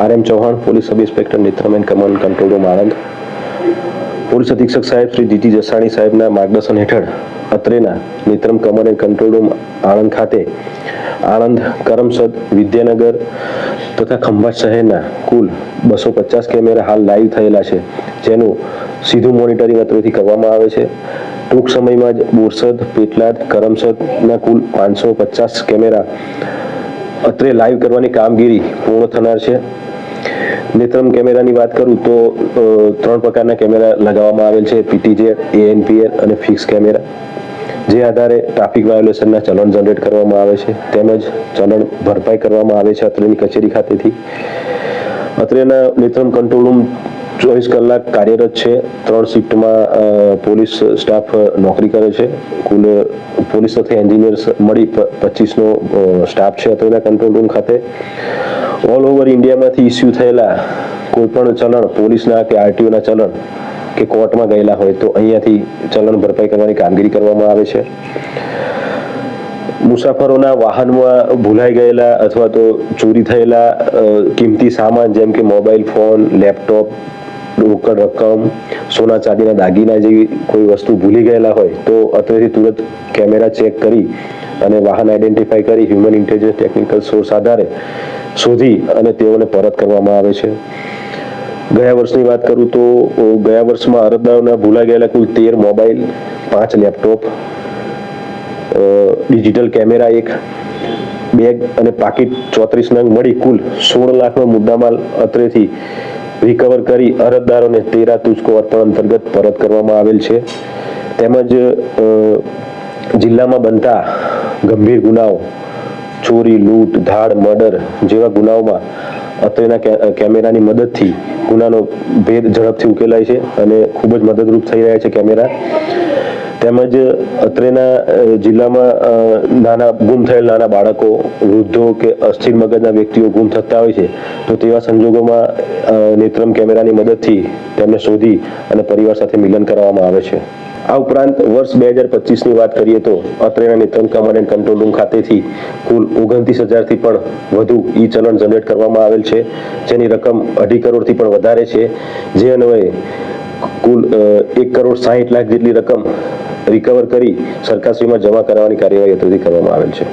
RM Chauhan, police sub inspector Netram and command control room Anand. Police અધિક્ષક સાહેબ Shri DT Jasani સાહેબના માર્ગદર્શન હેઠળ અત્રેના Netram command and control room Anand ખાતે આણંદ, કરમસદ, વિદ્યાનગર તથા ખંભાત શહેરના કુલ 250 કેમેરા હાલ લાઈવ થયેલા છે, જેનું સીધું મોનિટરિંગ અત્રેથી કરવામાં આવે છે. ટૂંક સમયમાં જ બોરસદ, પેટલાદ, કરમસદના કુલ 550 કેમેરા અત્રે લાઈવ કરવાની કામગીરી પૂર્ણ થનાર છે. નેત્રમ કેમેરાની વાત કરું તો 3 પ્રકારના કેમેરા લગાવવામાં આવેલ છે: PTZ, ANPR અને ફિક્સ કેમેરા, જે આધારે ટ્રાફિક વાયોલેશનના ચલણ જનરેટ કરવામાં આવે છે તેમજ ચલણ ભરપાઈ કરવામાં આવે છે અત્રેની કચેરી ખાતેથી. અત્રેના નેત્રમ કંટ્રોલ રૂમ 24 કલાક કાર્યરત છે. 3 શિફ્ટમાં પોલીસ સ્ટાફ નોકરી કરે છે. કુલ પોલીસ તથા એન્જિનિયર્સ મળી 25નો સ્ટાફ છે અત્રેના કંટ્રોલ રૂમ ખાતે. ઓલ ઓવર ઇન્ડિયામાંથી ઇસ્યુ થયેલા કોઈ પણ ચલણ, પોલીસના કે RTOના ચલણ કે કોર્ટમાં ગયેલા હોય તો અહીંયાથી ચલણ ભરપાઈ કરવાની કામગીરી કરવામાં આવે છે. મુસાફરોના વાહનમાં ભૂલાઈ ગયેલા અથવા તો ચોરી થયેલા કિંમતી સામાન જેમ કે મોબાઈલ ફોન, લેપટોપ, રોકડ રકમ, સોના ચાંદીના દાગીના જેવી કોઈ વસ્તુ ભૂલી ગયેલા હોય તો અત્રેથી તુરંત કેમેરા ચેક કરી અને વાહન આઈડેન્ટિફાઈ કરી હ્યુમન ઇન્ટેલિજન્સ ટેકનિકલ સોર્સ આધારે શોધી અને તેઓને પરત કરવામાં આવે છે. ગયા વર્ષની વાત કરું તો ગયા વર્ષમાં અરજદારોના ભૂલાઈ ગયેલા કુલ 13 mobile, 5 laptop, digital camera 1, bag અને પાકીટ 34 નંગ મળી કુલ 16 લાખનો મુદ્દામાલ અત્રેથી રિકવર કરી અરજદારોને 13 તુચકો અર્પણ અંતર્ગત પરત કરવામાં આવેલ છે. તેમજ જિલ્લામાં બનતા ગંભીર ગુનાઓ, ચોરી, લૂંટ, ધાડ, મર્ડર જેવા ગુનાઓમાં અત્રેના કેમેરાની મદદથી ગુનાનો ભેદ ઝડપથી ઉકેલાય છે અને ખૂબ જ મદદરૂપ થઈ રહ્યા છે કેમેરા. તેમજ અત્રેના જિલ્લામાં ગુમ થયેલ નાના બાળકો, વૃદ્ધો કે અસ્થિર મગજના વ્યક્તિઓ ગુમ થતા હોય છે તો તેવા સંજોગોમાં નેત્રમ કેમેરાની મદદથી તેમને શોધી અને પરિવાર સાથે મિલન કરવામાં આવે છે. આ ઉપરાંત વર્ષ 2025ની વાત કરીએ તો અત્રેના Netram command and control room ખાતેથી કુલ 29,000થી પણ વધુ ઈ ચલણ જનરેટ કરવામાં આવેલ છે, જેની રકમ 2.5 કરોડથી પણ વધારે છે. જે અન્વયે કુલ 1,60,60,00,000 જેટલી રકમ રિકવર કરી સરકારશ્રીમાં જમા કરાવવાની કાર્યવાહી અત્રેથી કરવામાં આવેલ છે.